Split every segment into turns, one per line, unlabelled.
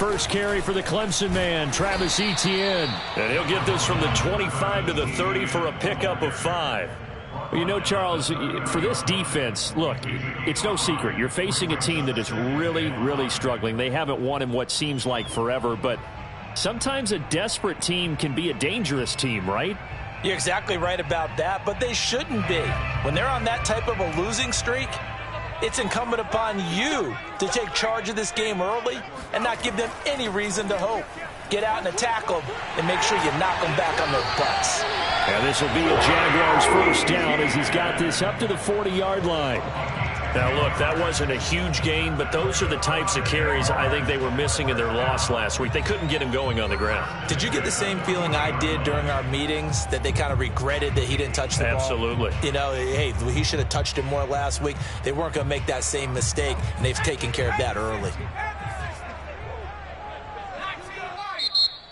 first carry for the Clemson man, Travis Etienne.
And he'll get this from the 25 to the 30 for a pickup of 5.
You know, Charles, for this defense, look, it's no secret. You're facing a team that is really, really struggling. They haven't won in what seems like forever, but sometimes a desperate team can be a dangerous team, right?
You're exactly right about that, but they shouldn't be. When they're on that type of a losing streak, it's incumbent upon you to take charge of this game early and not give them any reason to hope. Get out and attack them and make sure you knock them back on their butts.
And this will be a Jaguars first down as he's got this up to the 40-yard line.
Now, look, that wasn't a huge gain, but those are the types of carries I think they were missing in their loss last week. They couldn't get him going on the ground.
Did you get the same feeling I did during our meetings, that they kind of regretted that he didn't touch the ball?
Absolutely.
You know, hey, he should have touched it more last week. They weren't going to make that same mistake, and they've taken care of that early.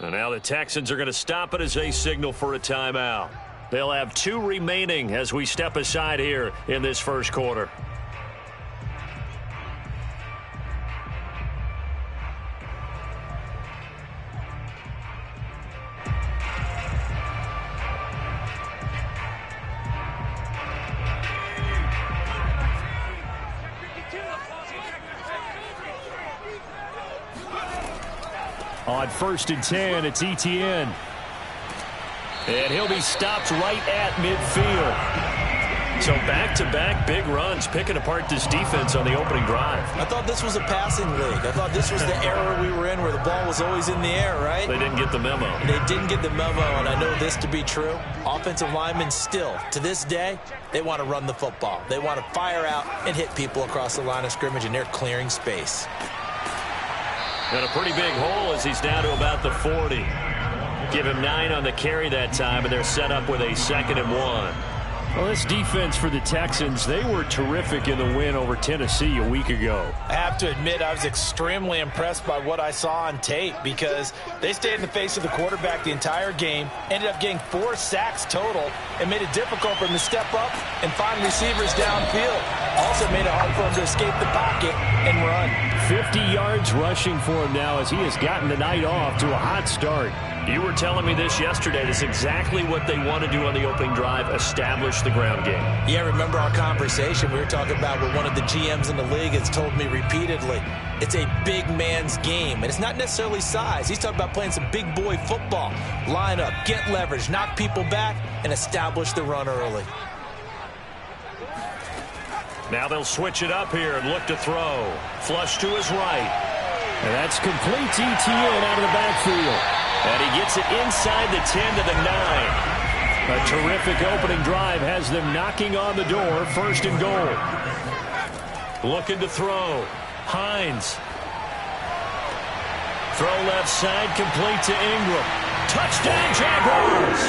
And now the Texans are going to stop it as they signal for a timeout. They'll have 2 remaining as we step aside here in this first quarter.
On 1st and 10, it's Etienne.
And he'll be stopped right at midfield. So back-to-back big runs, picking apart this defense on the opening drive.
I thought this was a passing league. I thought this was the era we were in where the ball was always in the air, right?
They didn't get the memo.
They didn't get the memo, and I know this to be true. Offensive linemen still, to this day, they want to run the football. They want to fire out and hit people across the line of scrimmage, and they're clearing space.
And a pretty big hole as he's down to about the 40. Give him 9 on the carry that time, and they're set up with a 2nd and 1.
Well, this defense for the Texans, they were terrific in the win over Tennessee a week ago.
I have to admit, I was extremely impressed by what I saw on tape because they stayed in the face of the quarterback the entire game, ended up getting 4 sacks total, and made it difficult for him to step up and find receivers downfield. Also made it hard for him to escape the pocket and run.
50 yards rushing for him now as he has gotten the night off to a hot start.
You were telling me this yesterday. That's exactly what they want to do on the opening drive, establish the ground game.
Yeah, remember our conversation. We were talking about what one of the GMs in the league has told me repeatedly. It's a big man's game, and it's not necessarily size. He's talking about playing some big boy football. Line up, get leverage, knock people back, and establish the run early.
Now they'll switch it up here and look to throw. Flush to his right.
And that's complete to Etienne out of the backfield.
And he gets it inside the 10 to the 9.
A terrific opening drive has them knocking on the door, 1st and goal.
Looking to throw. Hines. Throw left side, complete to Ingram. Touchdown, Jaguars!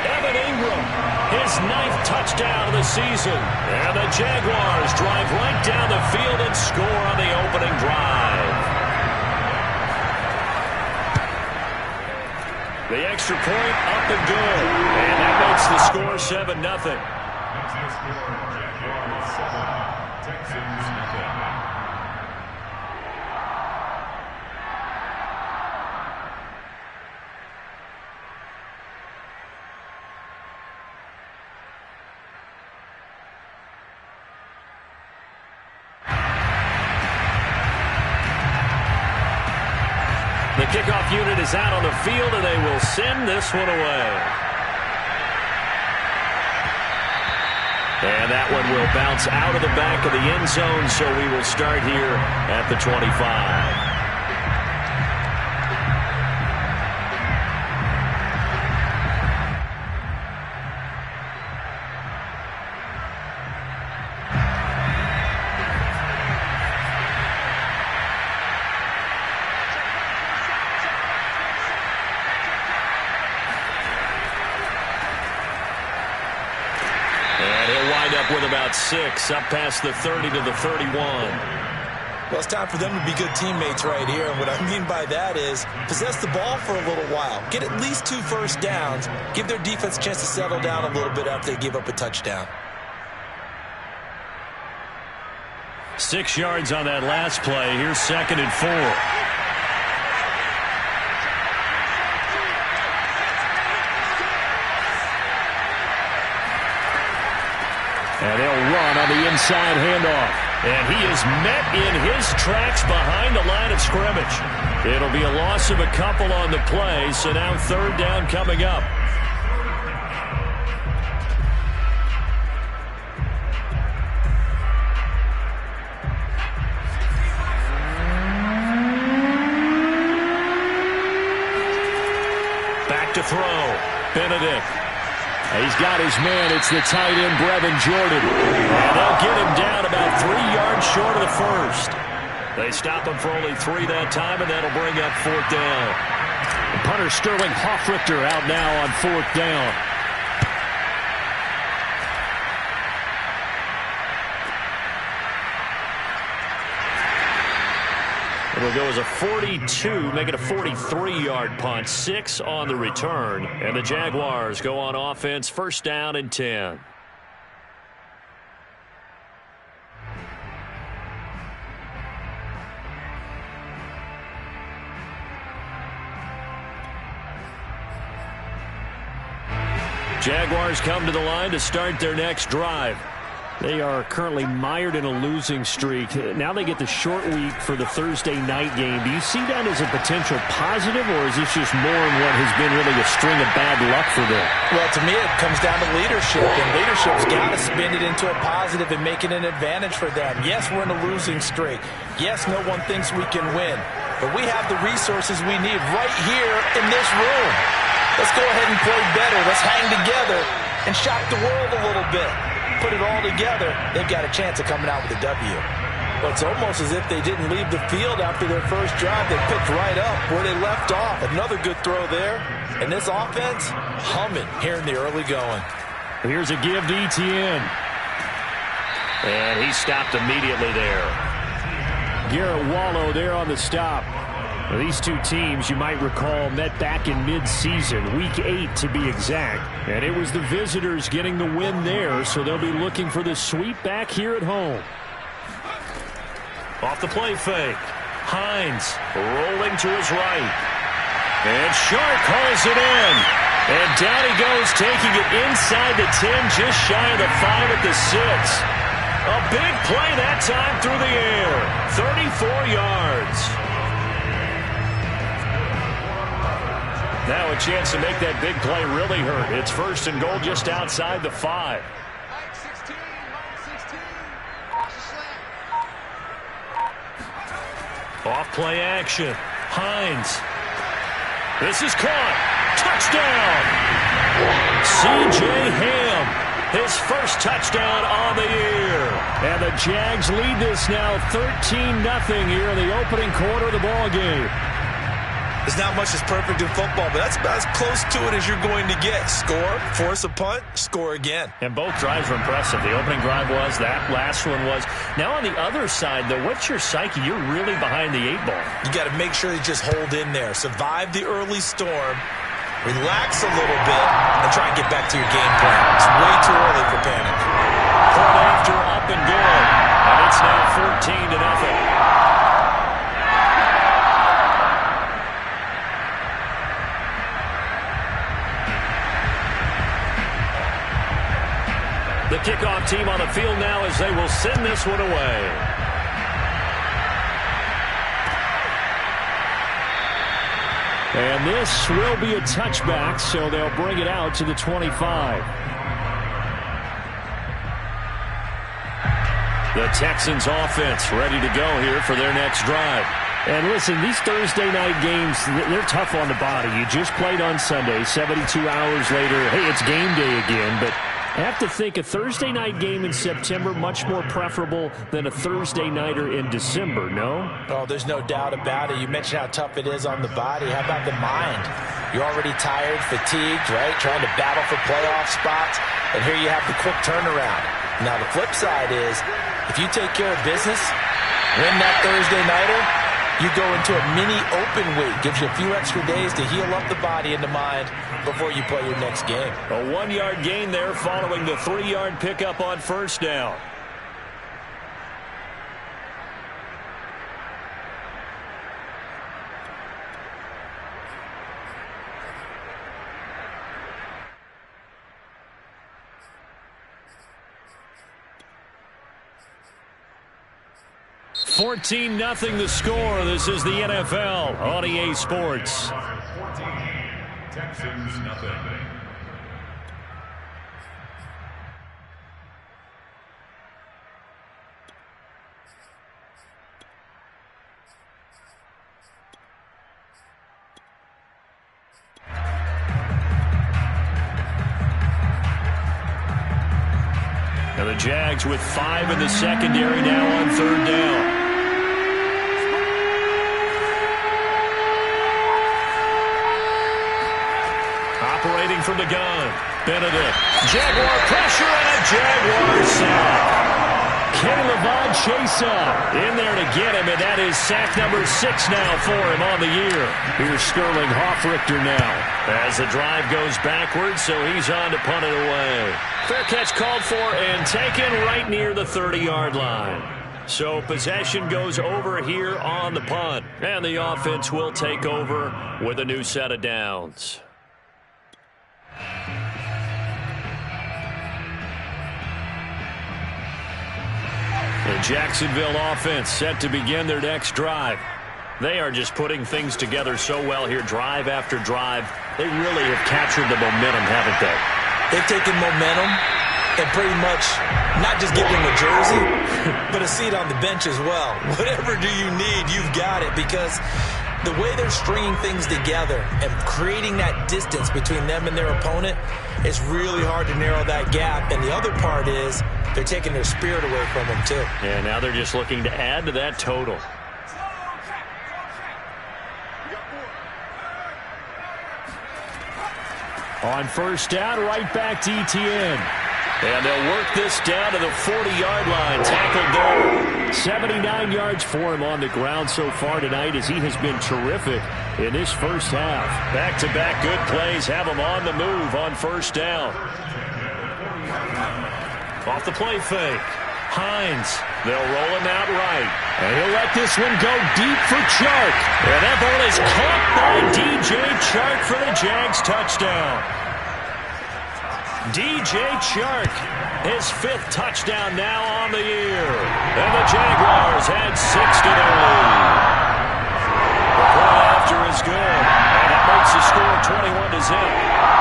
Evan Ingram, his 9th touchdown of the season. And the Jaguars drive right down the field and score on the opening drive. The extra point up and good. And that makes the score 7-0. Texans nothing. The kickoff unit is out on the field, and they will send this one away. And that one will bounce out of the back of the end zone, so we will start here at the 25. With about 6, up past the 30 to the 31.
Well, it's time for them to be good teammates right here. And what I mean by that is possess the ball for a little while. Get at least 2 first downs. Give their defense a chance to settle down a little bit after they give up a touchdown.
6 yards on that last play. Here's 2nd and 4. again on the inside handoff. And he is met in his tracks behind the line of scrimmage. It'll be a loss of a couple on the play, so now third down coming up. Back to throw. Benedict. He's got his man. It's the tight end, Brevin Jordan. And they'll get him down about 3 yards short of the first. They stop him for only 3 that time, and that'll bring up fourth down. The punter Sterling Hoffrichter out now on fourth down. It'll go as a 42, make it a 43-yard punt. 6 on the return. And the Jaguars go on offense, first down and 10. Jaguars come to the line to start their next drive. They are currently mired in a losing streak. Now they get the short week for the Thursday night game. Do you see that as a potential positive, or is this just more in what has been really a string of bad luck for them?
Well, to me, it comes down to leadership, and leadership's got to spin it into a positive and make it an advantage for them. Yes, we're in a losing streak. Yes, no one thinks we can win, but we have the resources we need right here in this room. Let's go ahead and play better. Let's hang together and shock the world a little bit. Put it all together, they've got a chance of coming out with a W. But it's almost as if they didn't leave the field after their first drive. They picked right up where they left off. Another good throw there. And this offense, humming here in the early going.
Here's a give to Etienne. And he stopped immediately there.
Garrett Wallow there on the stop. Now, these two teams, you might recall, met back in mid-season, Week 8 to be exact. And it was the visitors getting the win there, so they'll be looking for the sweep back here at home.
Off the play fake. Hines rolling to his right. And Sharp calls it in. And down he goes, taking it inside the 10, just shy of the 5 at the 6. A big play that time through the air. 34 yards. Now a chance to make that big play really hurt. It's first and goal just outside the 5. Off play action. Hines. This is caught. Touchdown. C.J. Ham. His first touchdown on the year.
And the Jags lead this now 13-0 here in the opening quarter of the ball game.
There's not much that's perfect in football, but that's about as close to it as you're going to get. Score, force a punt, score again.
And both drives were impressive. The opening drive was, that last one was. Now on the other side, though, what's your psyche? You're really behind the 8 ball.
You got to make sure you just hold in there. Survive the early storm, relax a little bit, and try and get back to your game plan. It's way too early for panic.
Point after up and good. And it's now 14-0. The kickoff team on the field now as they will send this one away.
And this will be a touchback, so they'll bring it out to the 25.
The Texans offense ready to go here for their next drive.
And listen, these Thursday night games, they're tough on the body. You just played on Sunday, 72 hours later. Hey, it's game day again, but I have to think a Thursday night game in September much more preferable than a Thursday nighter in December, no?
Oh, there's no doubt about it. You mentioned how tough it is on the body. How about the mind? You're already tired, fatigued, right? Trying to battle for playoff spots. And here you have the quick turnaround. Now, the flip side is, if you take care of business, win that Thursday nighter, you go into a mini open week. Gives you a few extra days to heal up the body and the mind before you play your next game.
A 1-yard gain there following the 3-yard pickup on first down. 14-0 the score. This is the NFL on EA Sports.
14, Texans nothing.
And the Jags with 5 in the secondary now on third down. Operating from the gun, Benedict. Jaguar pressure and a Jaguar sack.
Caleb Chesa in there to get him, and that is sack number 6 now for him on the year. Here's Sterling Hoffrichter now.
As the drive goes backwards, so he's on to punt it away. Fair catch called for and taken right near the 30-yard line. So possession goes over here on the punt, and the offense will take over with a new set of downs. The Jacksonville offense set to begin their next drive. They are just putting things together so well here, drive after drive. They really have captured the momentum, haven't they?
They've taken momentum and pretty much not just give them a jersey, but a seat on the bench as well. Whatever do you need, you've got it, because the way they're stringing things together and creating that distance between them and their opponent, it's really hard to narrow that gap. And the other part is they're taking their spirit away from them, too.
And now they're just looking to add to that total.
On first down, right back to ETN.
And they'll work this down to the 40-yard line. Tackled there.
79 yards for him on the ground so far tonight, as he has been terrific in this first half.
Back-to-back good plays have him on the move on first down. Off the play fake. Hines. They'll roll him out right.
And he'll let this one go deep for Chark.
And that ball is caught by DJ Chark for the Jags touchdown. DJ Chark, his 5th touchdown now on the year. And the Jaguars had 6 to their lead. The play after is good. And it makes the score 21-0.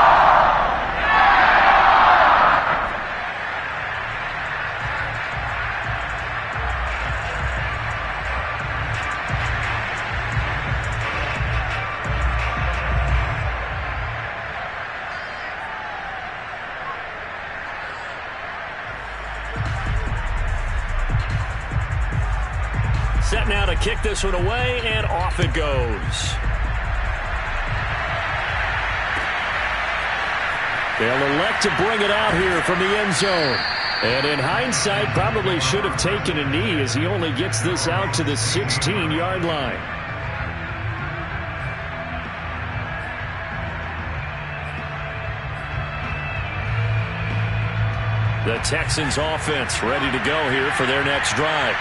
Set now to kick this one away, and off it goes.
They'll elect to bring it out here from the end zone. And in hindsight, probably should have taken a knee, as he only gets this out to the 16-yard line.
The Texans offense ready to go here for their next drive.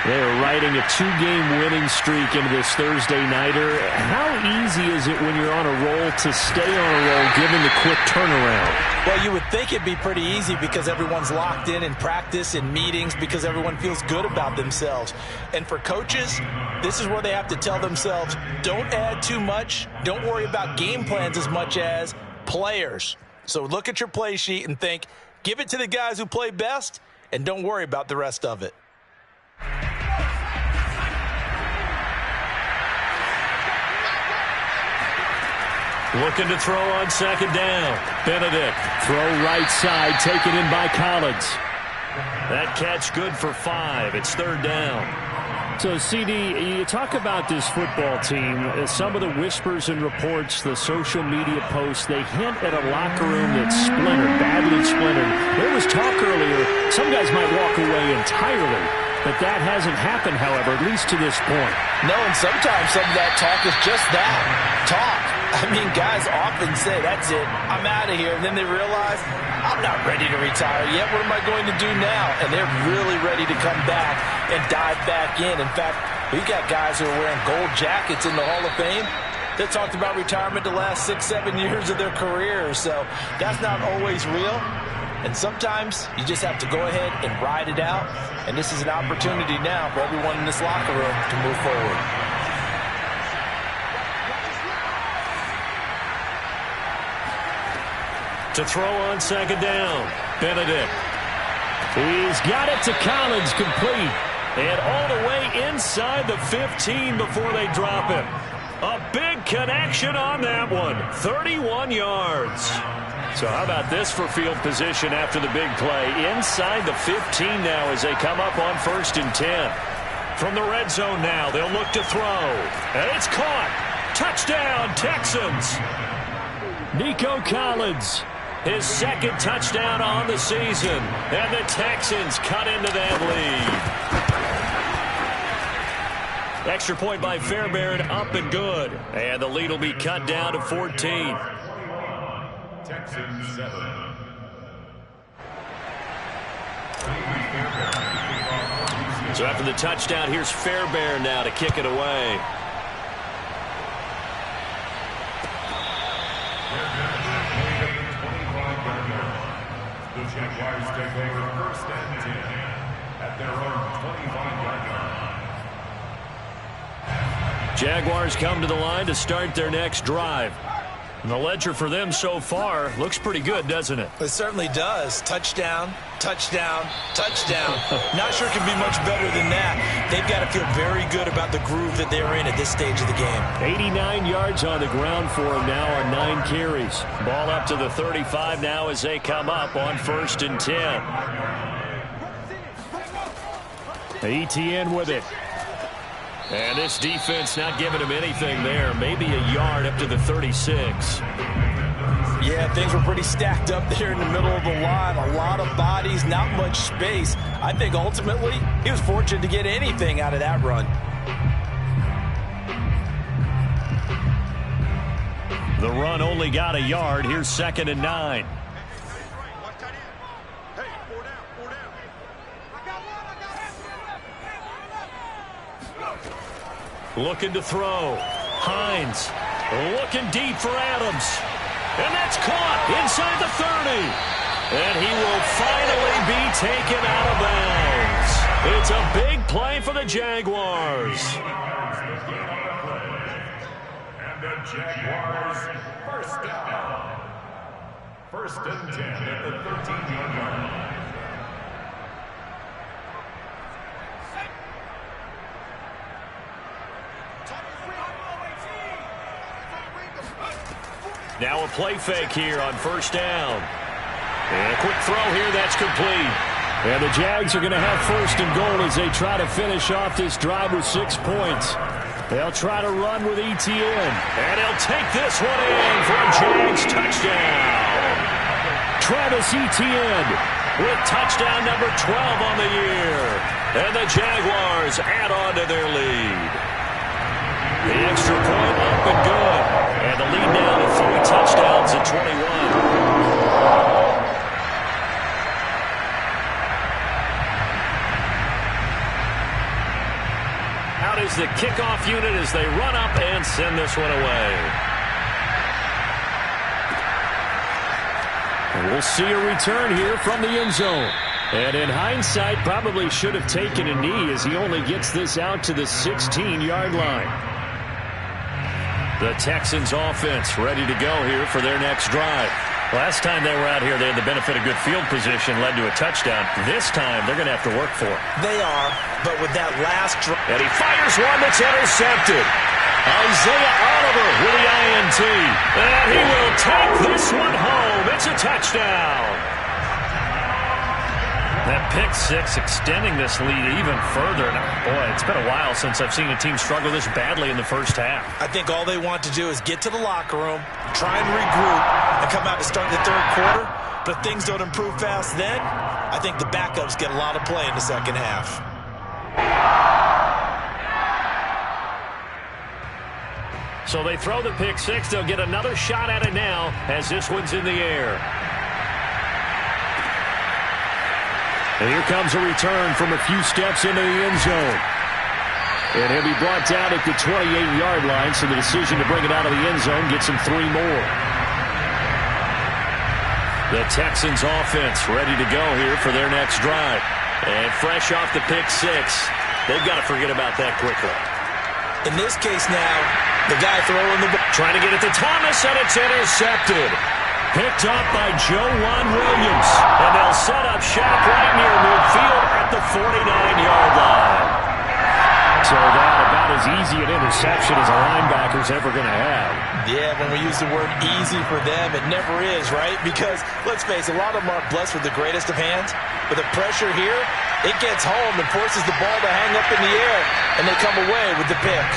They are riding a 2-game winning streak into this Thursday nighter. How easy is it when you're on a roll to stay on a roll given the quick turnaround?
Well, you would think it'd be pretty easy because everyone's locked in practice and meetings, because everyone feels good about themselves. And for coaches, this is where they have to tell themselves, don't add too much. Don't worry about game plans as much as players. So look at your play sheet and think, give it to the guys who play best, and don't worry about the rest of it.
Looking to throw on second down. Benedict.
Throw right side, taken in by Collins.
That catch good for 5. It's third down.
So, CD, you talk about this football team, some of the whispers and reports, the social media posts, they hint at a locker room that's splintered, badly splintered. There was talk earlier, some guys might walk away entirely, but that hasn't happened, however, at least to this point.
No, and sometimes some of that talk is just that, talk. I mean, guys often say, that's it, I'm out of here. And then they realize, I'm not ready to retire yet. What am I going to do now? And they're really ready to come back and dive back in. In fact, we've got guys who are wearing gold jackets in the Hall of Fame that talked about retirement the last 6-7 years of their careers. So that's not always real. And sometimes you just have to go ahead and ride it out. And this is an opportunity now for everyone in this locker room to move forward.
To throw on second down, Benedict.
He's got it to Collins, complete.
And all the way inside the 15 before they drop him. A big connection on that one. 31 yards.
So how about this for field position after the big play? Inside the 15 now as they come up on 1st and 10.
From the red zone now, they'll look to throw. And it's caught. Touchdown, Texans.
Nico Collins.
His second touchdown on the season. And the Texans cut into that lead. Extra point by Fairbairn, up and good. And the lead will be cut down to 14.
Texans 7.
So after the touchdown, here's Fairbairn now to kick it away.
The Jaguars take over 1st and 10 at their own 25-yard line.
Jaguars come to the line to start their next drive. And the ledger for them so far looks pretty good, doesn't it?
It certainly does. Touchdown, touchdown, touchdown. Not sure it can be much better than that. They've got to feel very good about the groove that they're in at this stage of the game.
89 yards on the ground for him now on 9 carries.
Ball up to the 35 now as they come up on 1st and 10.
ETN with it.
And this defense not giving him anything there. Maybe a yard up to the 36.
Yeah, things were pretty stacked up there in the middle of the line. A lot of bodies, not much space. I think ultimately he was fortunate to get anything out of that run.
The run only got a yard. Here's 2nd and 9. Looking to throw. Hines looking deep for Adams. And that's caught inside the 30. And he will finally be taken out of bounds. It's a big play for the Jaguars.
And the Jaguars 1st down. 1st and 10 at the 13-yard line.
Now a play fake here on 1st down. And a quick throw here, that's complete.
And the Jags are going to have 1st and goal as they try to finish off this drive with 6 points. They'll try to run with ETN.
And he'll take this one in for a Jags touchdown.
Travis Etienne
with touchdown number 12 on the year. And the Jaguars add on to their lead. The extra point up and good. And the lead now to 3 touchdowns at 21. Out is the kickoff unit as they run up and send this one away.
And we'll see a return here from the end zone. And in hindsight, probably should have taken a knee as he only gets this out to the 16-yard line. The Texans offense ready to go here for their next drive. Last time they were out here, they had the benefit of good field position, led to a touchdown. This time, they're going to have to work for it.
They are, but with that last drive.
And he fires one that's intercepted. Isaiah Oliver with the INT. And he will take this one home. It's a touchdown. That pick six extending this lead even further. Now, boy, it's been a while since I've seen a team struggle this badly in the first half.
I think all they want to do is get to the locker room, try and regroup, and come out to start the 3rd quarter. But if things don't improve fast then, I think the backups get a lot of play in the second half.
So they throw the pick six. They'll get another shot at it now as this one's in the air.
And here comes a return from a few steps into the end zone. And he'll be brought down at the 28-yard line, so the decision to bring it out of the end zone gets him 3 more.
The Texans offense ready to go here for their next drive. And fresh off the pick six, they've got to forget about that quickly.
In this case now, the guy throwing the ball.
Trying to get it to Thomas, and it's intercepted. Picked up by Joe Williams. And they'll set up shop right near midfield at the 49-yard line.
So that about as easy an interception as a linebacker's ever going to have.
Yeah, when we use the word easy for them, it never is, right? Because, let's face it, a lot of them aren't blessed with the greatest of hands. But the pressure here, it gets home and forces the ball to hang up in the air, and they come away with the pick.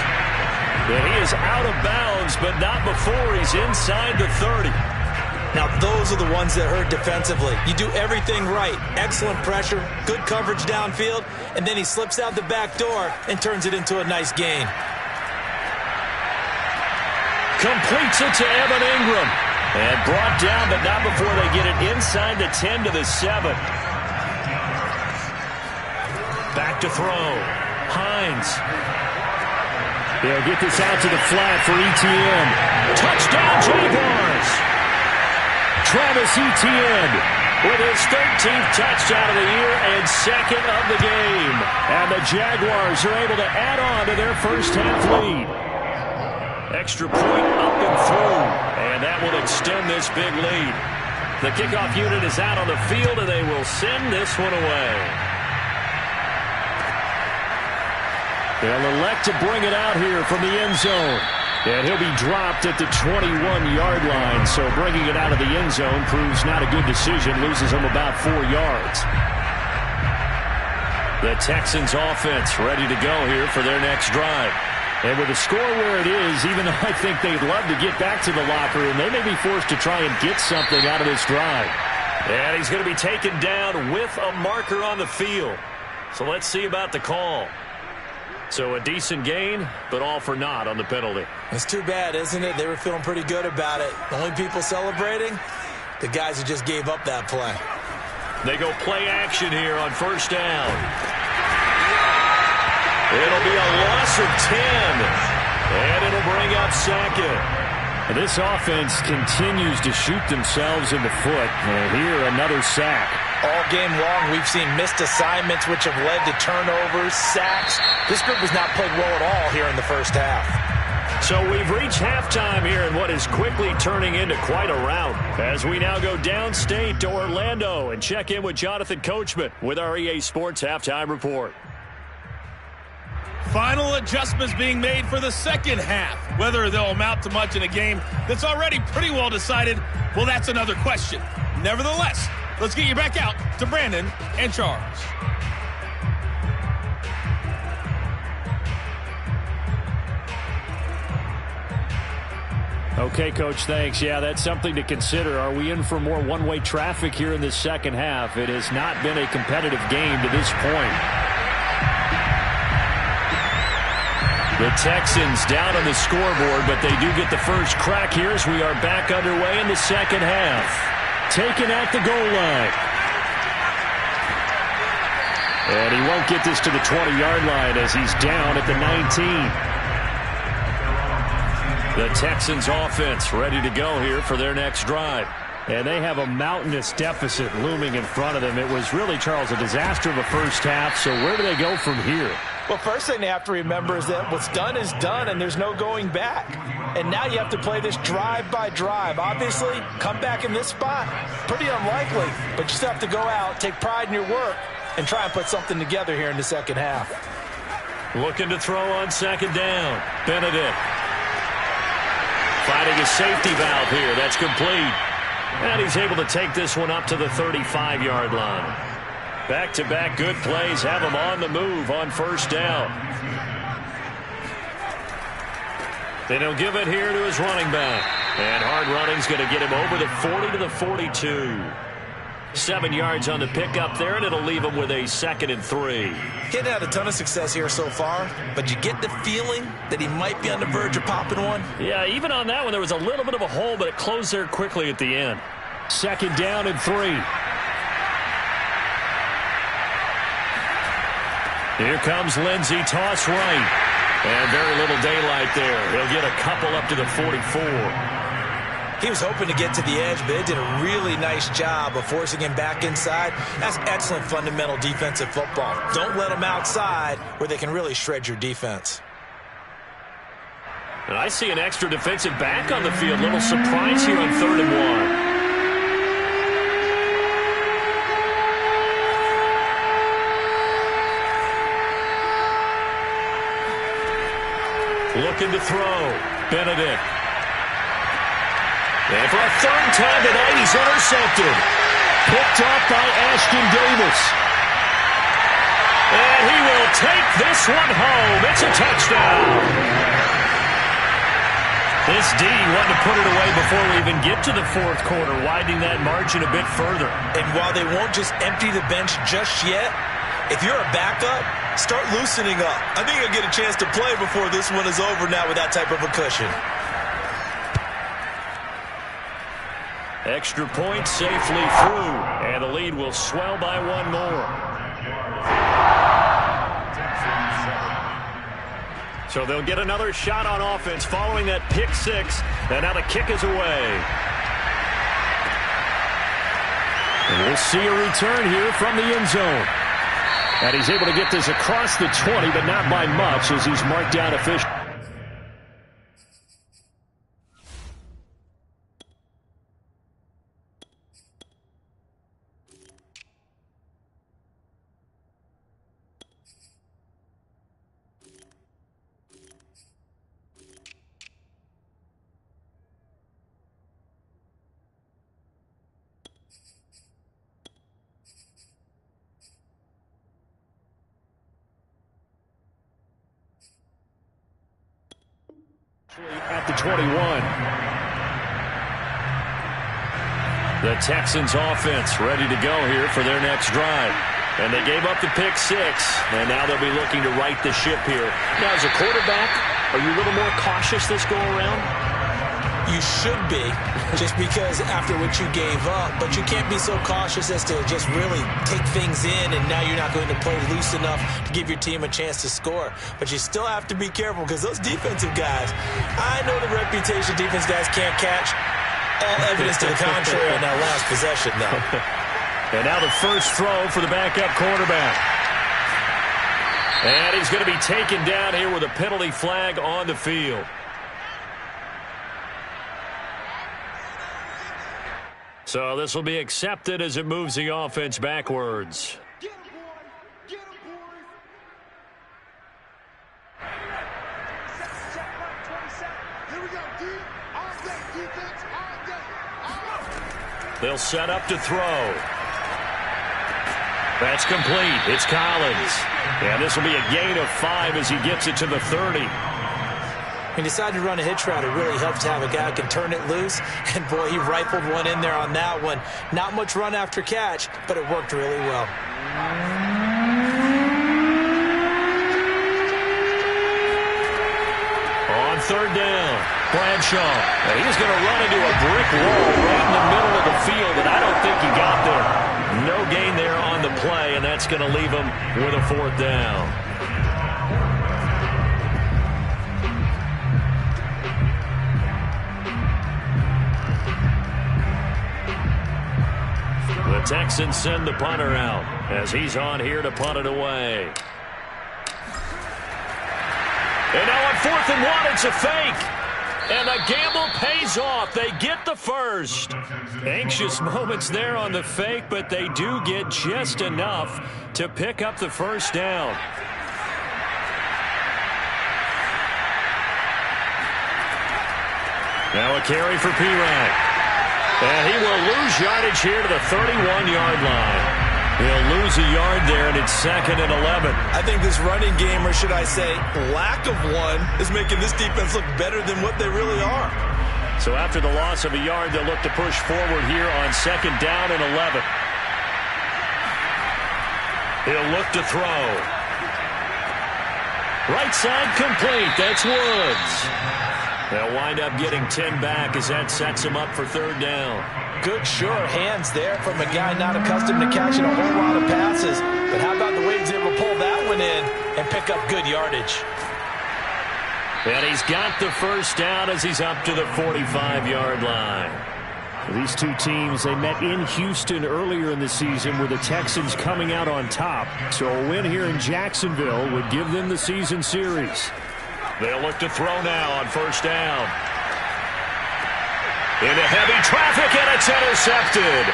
And he is out of bounds, but not before he's inside the 30.
Now, those are the ones that hurt defensively. You do everything right. Excellent pressure, good coverage downfield, and then he slips out the back door and turns it into a nice gain.
Completes it to Evan Ingram. And brought down, but not before they get it inside the 10 to the 7. Back to throw. Hines.
They'll get this out to the flat for Etienne.
Touchdown, Jaguars!
Travis Etienne
with his 13th touchdown of the year and second of the game.
And the Jaguars are able to add on to their first half lead.
Extra point up and through. And that will extend this big lead. The kickoff unit is out on the field, and they will send this one away.
They'll elect to bring it out here from the end zone. And he'll be dropped at the 21-yard line. So bringing it out of the end zone proves not a good decision. Loses him about 4 yards.
The Texans offense ready to go here for their next drive.
And with the score where it is, even though I think they'd love to get back to the locker room, they may be forced to try and get something out of this drive.
And he's going to be taken down with a marker on the field. So let's see about the call. So a decent gain, but all for naught on the penalty.
It's too bad, isn't it? They were feeling pretty good about it. The only people celebrating, the guys who just gave up that play.
They go play action here on first down. It'll be a loss of 10. And it'll bring up second.
And this offense continues to shoot themselves in the foot. And here, another sack.
All game long, we've seen missed assignments which have led to turnovers, sacks. This group has not played well at all here in the first half.
So we've reached halftime here in what is quickly turning into quite a rout. As we now go downstate to Orlando and check in with Jonathan Coachman with our EA Sports Halftime Report.
Final adjustments being made for the second half. Whether they'll amount to much in a game that's already pretty well decided, well, that's another question. Nevertheless, let's get you back out to Brandon and Charles.
Okay, Coach, thanks. Yeah, that's something to consider. Are we in for more one-way traffic here in the second half? It has not been a competitive game to this point.
The Texans down on the scoreboard, but they do get the first crack here as we are back underway in the second half.
Taken at the goal line. And he won't get this to the 20-yard line as he's down at the 19.
The Texans offense ready to go here for their next drive.
And they have a mountainous deficit looming in front of them. It was really, Charles, a disaster of a first half. So where do they go from here?
Well, first thing they have to remember is that what's done is done, and there's no going back. And now you have to play this drive by drive. Obviously, come back in this spot, pretty unlikely. But you still have to go out, take pride in your work, and try and put something together here in the second half.
Looking to throw on second down. Benedict. Finding a safety valve here. That's complete. And he's able to take this one up to the 35-yard line. Back-to-back good plays have him on the move on first down. Then he'll give it here to his running back. And hard running's going to get him over the 40 to the 42. 7 yards on the pickup there, and it'll leave him with a 2nd and 3.
He hadn't had a ton of success here so far, but you get the feeling that he might be on the verge of popping one.
Yeah, even on that one, there was a little bit of a hole, but it closed there quickly at the end.
2nd down and 3.
Here comes Lindsey, toss right. And very little daylight there. He'll get a couple up to the 44.
He was hoping to get to the edge, but they did a really nice job of forcing him back inside. That's excellent fundamental defensive football. Don't let them outside where they can really shred your defense.
And I see an extra defensive back on the field. Little surprise here on 3rd and 1. Looking to throw. Benedict. And for a 3rd time tonight, he's intercepted. Picked off by Ashton Davis. And he will take this one home. It's a touchdown. This D wanted to put it away before we even get to the 4th quarter, widening that margin a bit further.
And while they won't just empty the bench just yet, if you're a backup, start loosening up. I think you'll get a chance to play before this one is over now with that type of a cushion.
Extra point safely through, and the lead will swell by 1 more. So they'll get another shot on offense following that pick 6, and now the kick is away. And we'll see a return here from the end zone. And he's able to get this across the 20, but not by much as he's marked down officially. At the 21. The Texans offense ready to go here for their next drive. And they gave up the pick 6, and now they'll be looking to right the ship here. Now, as a quarterback, are you a little more cautious this go around?
You should be, just because after what you gave up, but you can't be so cautious as to just really take things in, and now you're not going to play loose enough to give your team a chance to score. But you still have to be careful because those defensive guys, I know the reputation defense guys can't catch. All evidence to the contrary on that last possession, though.
And now the first throw for the backup quarterback. And he's going to be taken down here with a penalty flag on the field. So this will be accepted as it moves the offense backwards.
Get him, boys! Get him, boys! Check right, 27. Here we go, D. All day, defense, all day.
They'll set up to throw. That's complete. It's Collins. And this will be a gain of 5 as he gets it to the 30.
He decided to run a hitch route. It really helps to have a guy who can turn it loose. And, boy, he rifled one in there on that one. Not much run after catch, but it worked really well.
On 3rd down, Bradshaw. And he's going to run into a brick wall right in the middle of the field, and I don't think he got there. No gain there on the play, and that's going to leave him with a 4th down. The Texans send the punter out as he's on here to punt it away. And now on 4th and 1, it's a fake. And the gamble pays off. They get the first. Anxious moments there on the fake, but they do get just enough to pick up the first down. Now a carry for P-Ryan. And he will lose yardage here to the 31-yard line. He'll lose a yard there, and it's 2nd and 11.
I think this running game, or should I say lack of one, is making this defense look better than what they really are.
So after the loss of a yard, they'll look to push forward here on 2nd down and 11. He'll look to throw. Right side complete. That's Woods. They'll wind up getting 10 back as that sets him up for 3rd down.
Good, sure hands there from a guy not accustomed to catching a whole lot of passes. But how about the way he's able to pull that one in and pick up good yardage?
And he's got the first down as he's up to the 45-yard line.
These two teams, they met in Houston earlier in the season with the Texans coming out on top. So a win here in Jacksonville would give them the season series.
They'll look to throw now on first down. Into heavy traffic, and it's intercepted.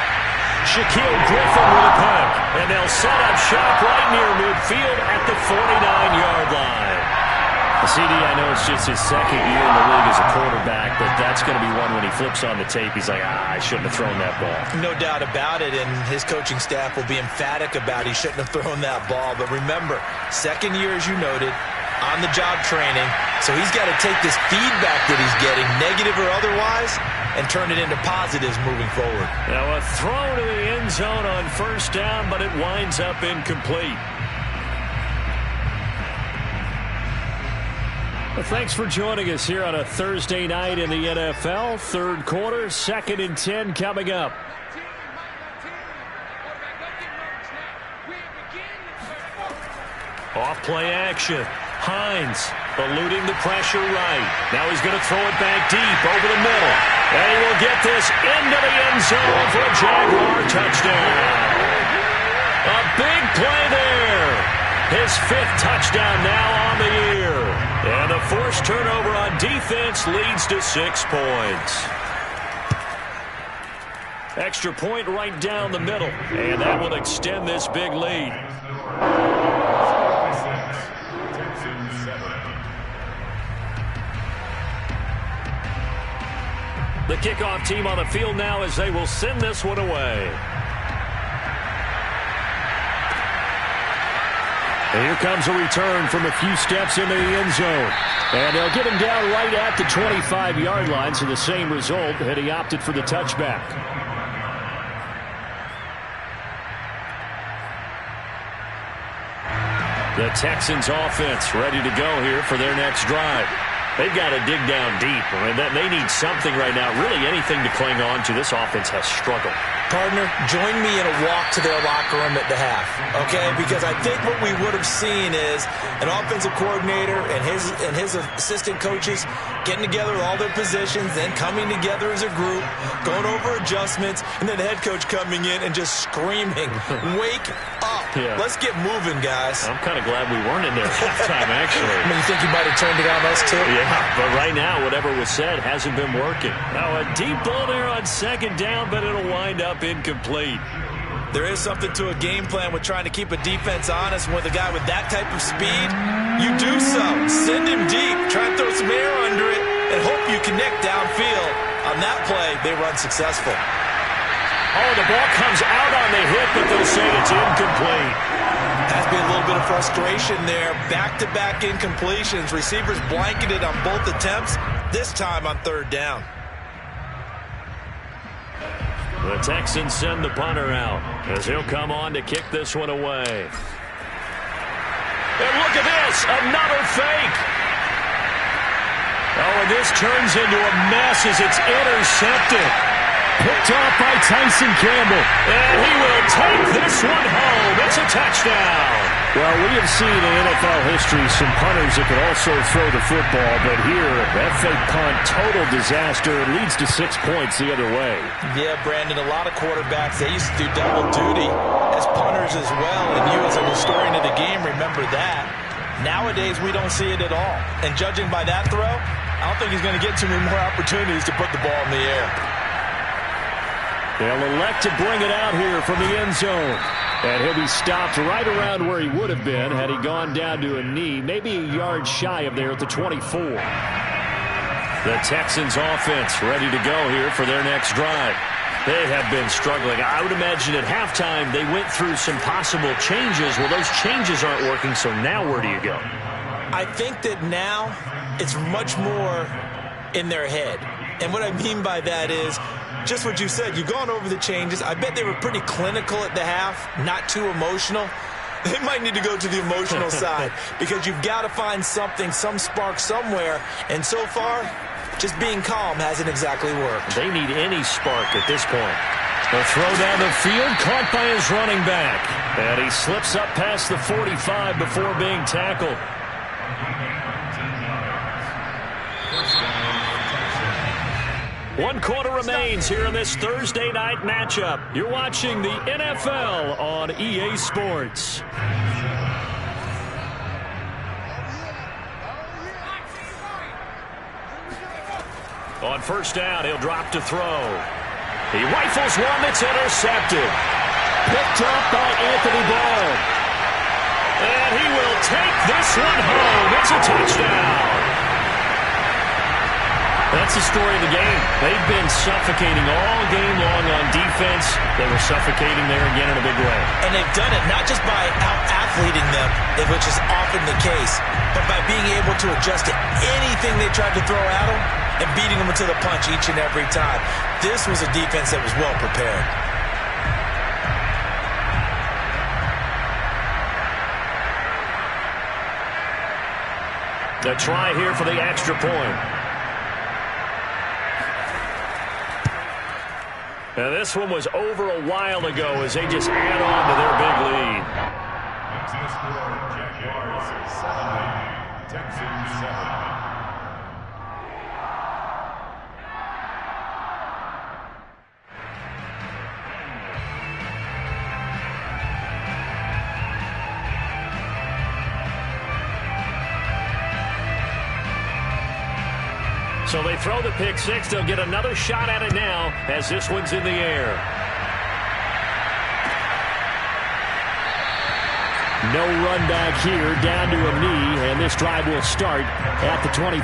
Shaquille Griffin with a pick. And they'll set up shop right near midfield at the 49-yard line.
CD, I know it's just his second year in the league as a quarterback, but that's going to be one when he flips on the tape. He's like, I shouldn't have thrown that ball.
No doubt about it, and his coaching staff will be emphatic about he shouldn't have thrown that ball. But remember, second year, as you noted, on-the-job training, so he's got to take this feedback that he's getting, negative or otherwise, and turn it into positives moving forward.
Now a throw to the end zone on first down, but it winds up incomplete.
Well, thanks for joining us here on a Thursday night in the NFL. Third quarter, 2nd and 10 coming up.
Off play action. Hines eluding the pressure right. Now he's going to throw it back deep over the middle. And he will get this into the end zone for a Jaguar touchdown. A big play there. His 5th touchdown now on the year. And a forced turnover on defense leads to 6 points. Extra point right down the middle. And that will extend this big lead. The kickoff team on the field now as they will send this one away.
And here comes a return from a few steps into the end zone. And they'll get him down right at the 25-yard line, so the same result, and he opted for the touchback.
The Texans offense ready to go here for their next drive. They've got to dig down deep. I mean, they need something right now, really anything to cling on to. This offense has struggled.
Partner, join me in a walk to their locker room at the half, okay? Because I think what we would have seen is an offensive coordinator and his assistant coaches getting together with all their positions, then coming together as a group, going over adjustments, and then the head coach coming in and just screaming, wake up.
Yeah.
Let's get moving, guys.
I'm kind of glad we weren't in there at halftime, actually.
I mean, you think you might have turned it on us, too?
Yeah, but right now, whatever was said hasn't been working. Now, a deep ball there on second down, but it'll wind up incomplete.
There is something to a game plan with trying to keep a defense honest. With a guy with that type of speed, you do so. Send him deep. Try and throw some air under it and hope you connect downfield. On that play, they run successful.
Oh, the ball comes out on the hit, but they'll say it's incomplete.
Has been a little bit of frustration there. Back-to-back incompletions. Receivers blanketed on both attempts, this time on third down.
The Texans send the punter out as he'll come on to kick this one away. And look at this, another fake. Oh, and this turns into a mess as it's intercepted.
Picked off by Tyson Campbell.
And he will take this one home. It's a touchdown.
Well, we have seen in NFL history some punters that could also throw the football, but here, that fake punt, total disaster, leads to 6 points the other way.
Yeah, Brandon, a lot of quarterbacks, they used to do double duty as punters as well, and you as an historian of the game remember that. Nowadays, we don't see it at all. And judging by that throw, I don't think he's going to get too many more opportunities to put the ball in the air.
They'll elect to bring it out here from the end zone. And he'll be stopped right around where he would have been had he gone down to a knee, maybe a yard shy of there at the 24.
The Texans offense ready to go here for their next drive. They have been struggling. I would imagine at halftime they went through some possible changes. Well, those changes aren't working, so now where do you go?
I think that now it's much more in their head. And what I mean by that is just what you said. You've gone over the changes. I bet they were pretty clinical at the half, not too emotional. They might need to go to the emotional side because you've got to find something, some spark somewhere. And so far, just being calm hasn't exactly worked.
They need any spark at this point. The throw down the field, caught by his running back. And he slips up past the 45 before being tackled. 1 quarter remains here in this Thursday night matchup. You're watching the NFL on EA Sports. On first down, he'll drop to throw. He rifles one that's intercepted. Picked up by Anthony Brown. And he will take this one home. It's a touchdown. That's the story of the game. They've been suffocating all game long on defense. They were suffocating there again in a big way.
And they've done it not just by out-athleting them, which is often the case, but by being able to adjust to anything they tried to throw at them and beating them to the punch each and every time. This was a defense that was well prepared.
The try here for the extra point. Now this one was over a while ago as they just add on to their big lead.
Jaguars 7, Texans 7.
So they throw the pick six. They'll get another shot at it now as this one's in the air.
No run back here, down to a knee, and this drive will start at the 25.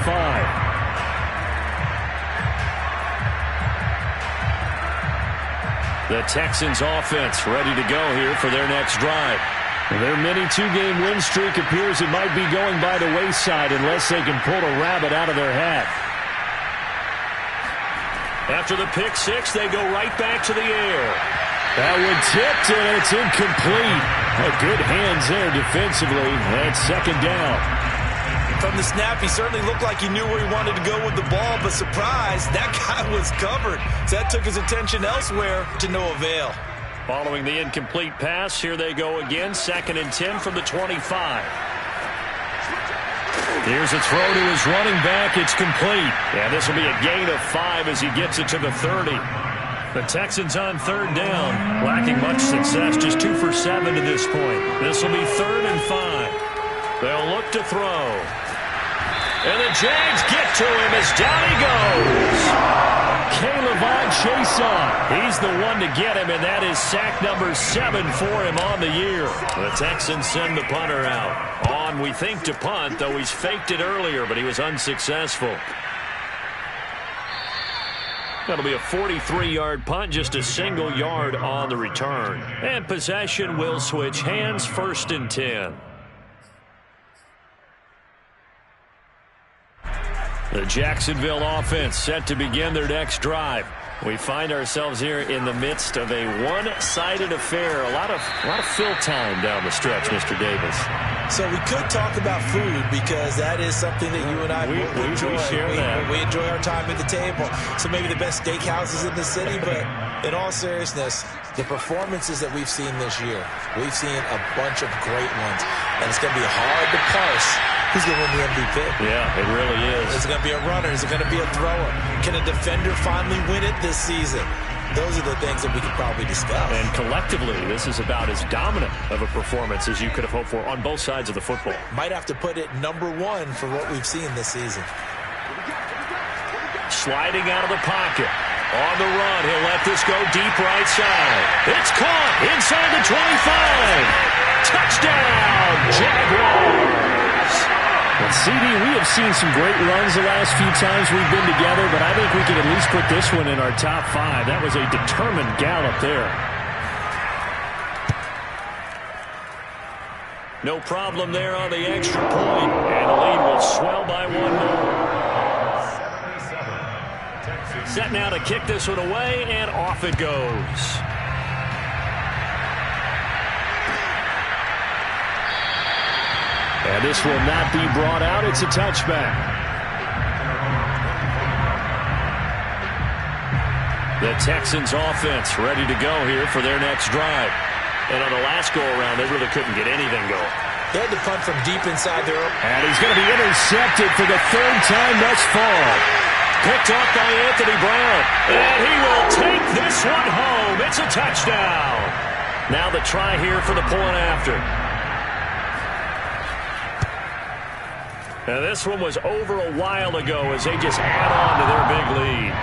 The Texans offense ready to go here for their next drive.
Their mini two-game win streak appears it might be going by the wayside unless they can pull a rabbit out of their hat.
After the pick six, they go right back to the air.
That one tipped, and it's incomplete. Good hands there defensively. That's second down.
From the snap, he certainly looked like he knew where he wanted to go with the ball, but surprise, that guy was covered. So that took his attention elsewhere to no avail.
Following the incomplete pass, here they go again. 2nd and 10 from the 25.
Here's a throw to his running back. It's complete.
Yeah, this will be a gain of 5 as he gets it to the 30. The Texans on 3rd down, lacking much success, just 2 for 7 to this point. This will be 3rd and 5. They'll look to throw. And the Jags get to him as down he goes.
K'Lavon Chaisson.
He's the one to get him, and that is sack number 7 for him on the year. The Texans send the punter out. On, we think, to punt, though he's faked it earlier, but he was unsuccessful. That'll be a 43-yard punt, just a single yard on the return. And possession will switch hands, 1st and 10. The Jacksonville offense set to begin their next drive. We find ourselves here in the midst of a one-sided affair. A lot of fill time down the stretch, Mr. Davis.
So we could talk about food because that is something that you and I enjoy.
We share that.
We enjoy our time at the table. So maybe the best steakhouses in the city, but in all seriousness, the performances that we've seen this year, we've seen a bunch of great ones, and it's going to be hard to parse who's going to win the MVP.
Yeah, it really is.
Is it going to be a runner? Is it going to be a thrower? Can a defender finally win it this season? Those are the things that we could probably discuss.
And collectively, this is about as dominant of a performance as you could have hoped for on both sides of the football.
Might have to put it number 1 for what we've seen this season.
Sliding out of the pocket. On the run, he'll let this go deep right side. It's caught inside the 25. Touchdown, Jaguars.
Well, CD, we have seen some great runs the last few times we've been together, but I think we can at least put this one in our top 5. That was a determined gallop there.
No problem there on the extra point, and the lead will swell by 1 more. Set now to kick this one away, and off it goes.
And this will not be brought out. It's a touchback.
The Texans offense ready to go here for their next drive. And on the last go-around, they really couldn't get anything going.
They had to punt from deep inside their own.
And he's going to be intercepted for the 3rd time thus far.
Picked off by Anthony Brown. And he will take this one home. It's a touchdown. Now the try here for the point after. And this one was over a while ago as they just add on to their big lead.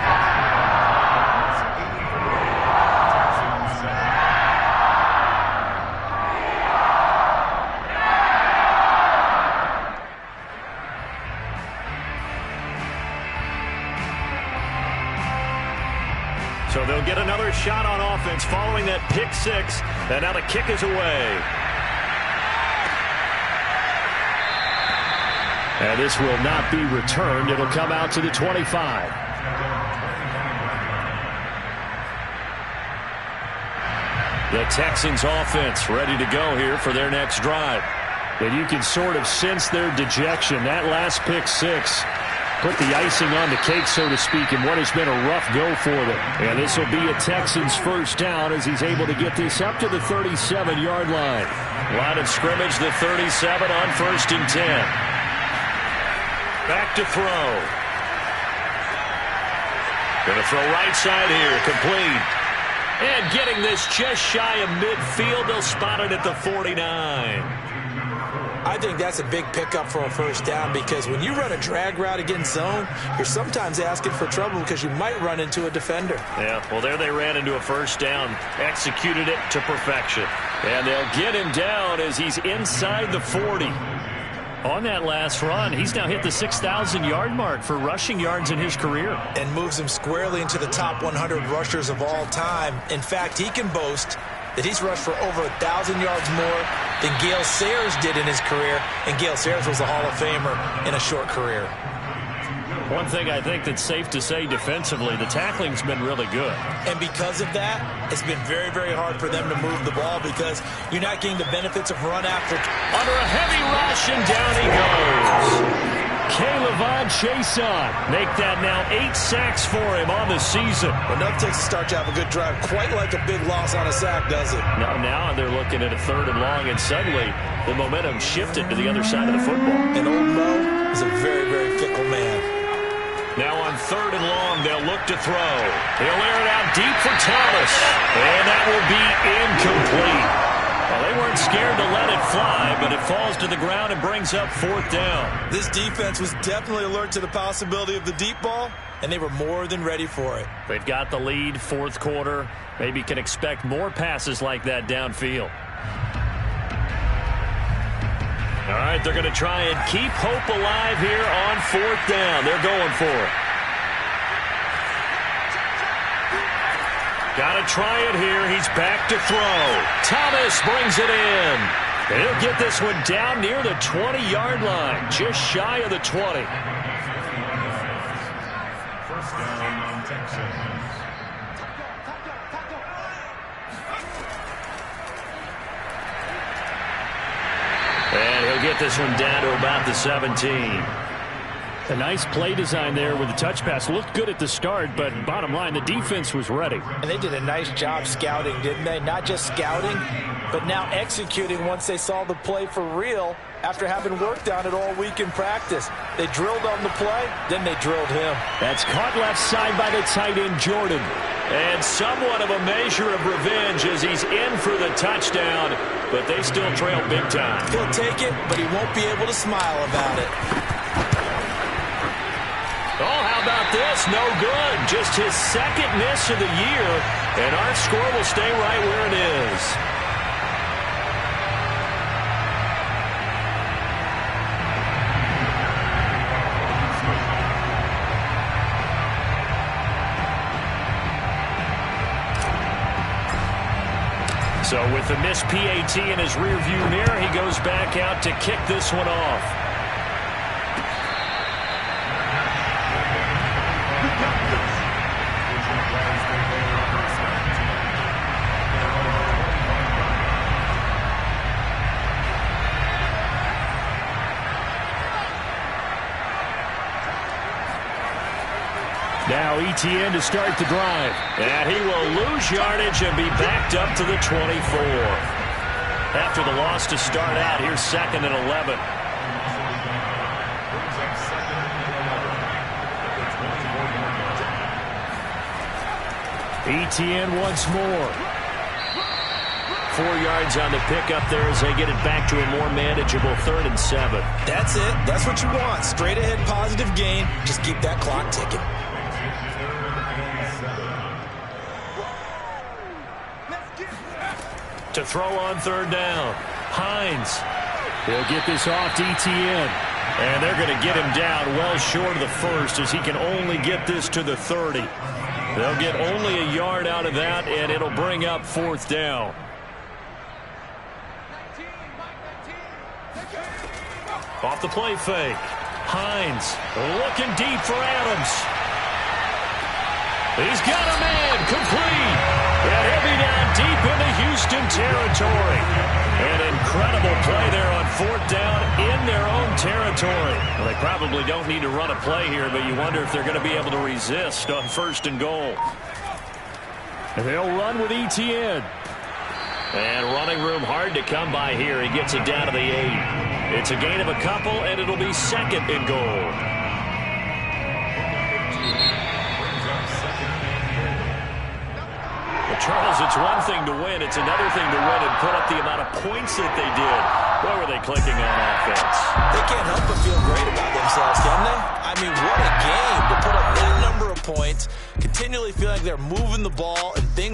So they'll get another shot on offense following that pick six. And now the kick is away.
And this will not be returned. It'll come out to the 25.
The Texans offense ready to go here for their next drive.
And you can sort of sense their dejection. That last pick six put the icing on the cake, so to speak, in what has been a rough go for them. And this will be a Texans first down as he's able to get this up to the 37-yard line.
Line of scrimmage, the 37 on 1st and 10. Back to throw. Going to throw right side here, complete. And getting this just shy of midfield, they'll spot it at the 49.
I think that's a big pickup for a first down because when you run a drag route against zone, you're sometimes asking for trouble because you might run into a defender.
Yeah, well, there they ran into a first down, executed it to perfection. And they'll get him down as he's inside the 40.
On that last run, he's now hit the 6,000-yard mark for rushing yards in his career.
And moves him squarely into the top 100 rushers of all time. In fact, he can boast that he's rushed for over 1,000 yards more than Gale Sayers did in his career. And Gale Sayers was a Hall of Famer in a short career.
One thing I think that's safe to say defensively, the tackling's been really good.
And because of that, it's been very, very hard for them to move the ball because you're not getting the benefits of run after.
Under a heavy rush, and down he goes.
K'Lavon Chaisson make that now 8 sacks for him on the season.
Enough takes to start to have a good drive, quite like a big loss on a sack, does it?
Now they're looking at a 3rd and long, and suddenly the momentum shifted to the other side of the football.
And old Mo is a very, very fickle man.
Now on 3rd and long, they'll look to throw. He'll air it out deep for Thomas. And that will be incomplete. Well, they weren't scared to let it fly, but it falls to the ground and brings up 4th down.
This defense was definitely alert to the possibility of the deep ball, and they were more than ready for it.
They've got the lead, 4th quarter. Maybe can expect more passes like that downfield.
All right, they're going to try and keep hope alive here on 4th down. They're going for it. Got to try it here. He's back to throw. Thomas brings it in. He'll get this one down near the 20-yard line, just shy of the 20.
First down, Texans.
And he'll get this one down to about the 17.
A nice play design there with the touch pass. Looked good at the start, but bottom line, the defense was ready.
And they did a nice job scouting, didn't they? Not just scouting, but now executing once they saw the play for real after having worked on it all week in practice. They drilled on the play, then they drilled him.
That's caught left side by the tight end, Jordan.
And somewhat of a measure of revenge as he's in for the touchdown, but they still trail big time.
He'll take it, but he won't be able to smile about it.
Oh, how about this? No good. Just his 2nd miss of the year, and our score will stay right where it is. So with the missed PAT in his rearview mirror, he goes back out to kick this one off.
Now ETN to start the drive.
And he will lose yardage and be backed up to the 24. After the loss to start out, here's 2nd and 11.
Etienne once more. 4 yards on the pickup there as they get it back to a more manageable 3rd and 7.
That's it. That's what you want. Straight ahead positive gain. Just keep that clock ticking.
To throw on 3rd down. Hines.
He'll get this off to Etienne.
And they're going to get him down well short of the 1st as he can only get this to the 30. They'll get only a yard out of that, and it'll bring up 4th down. Off the play fake. Hines looking deep for Adams. He's got a man complete. And he'll be down deep into Houston territory. An incredible play there on 4th down in their own territory.
Well, they probably don't need to run a play here, but you wonder if they're going to be able to resist on 1st and goal. And they'll run with Etienne.
And running room hard to come by here. He gets it down to the 8. It's a gain of a couple, and it'll be 2nd and goal. Well, Charles, it's one thing to win. It's another thing to win and put up the amount of points that they did. Boy, were they clicking on offense.
They can't help but feel great about themselves, can they? I mean, what a game to put up that number of points, continually feeling like they're moving the ball and things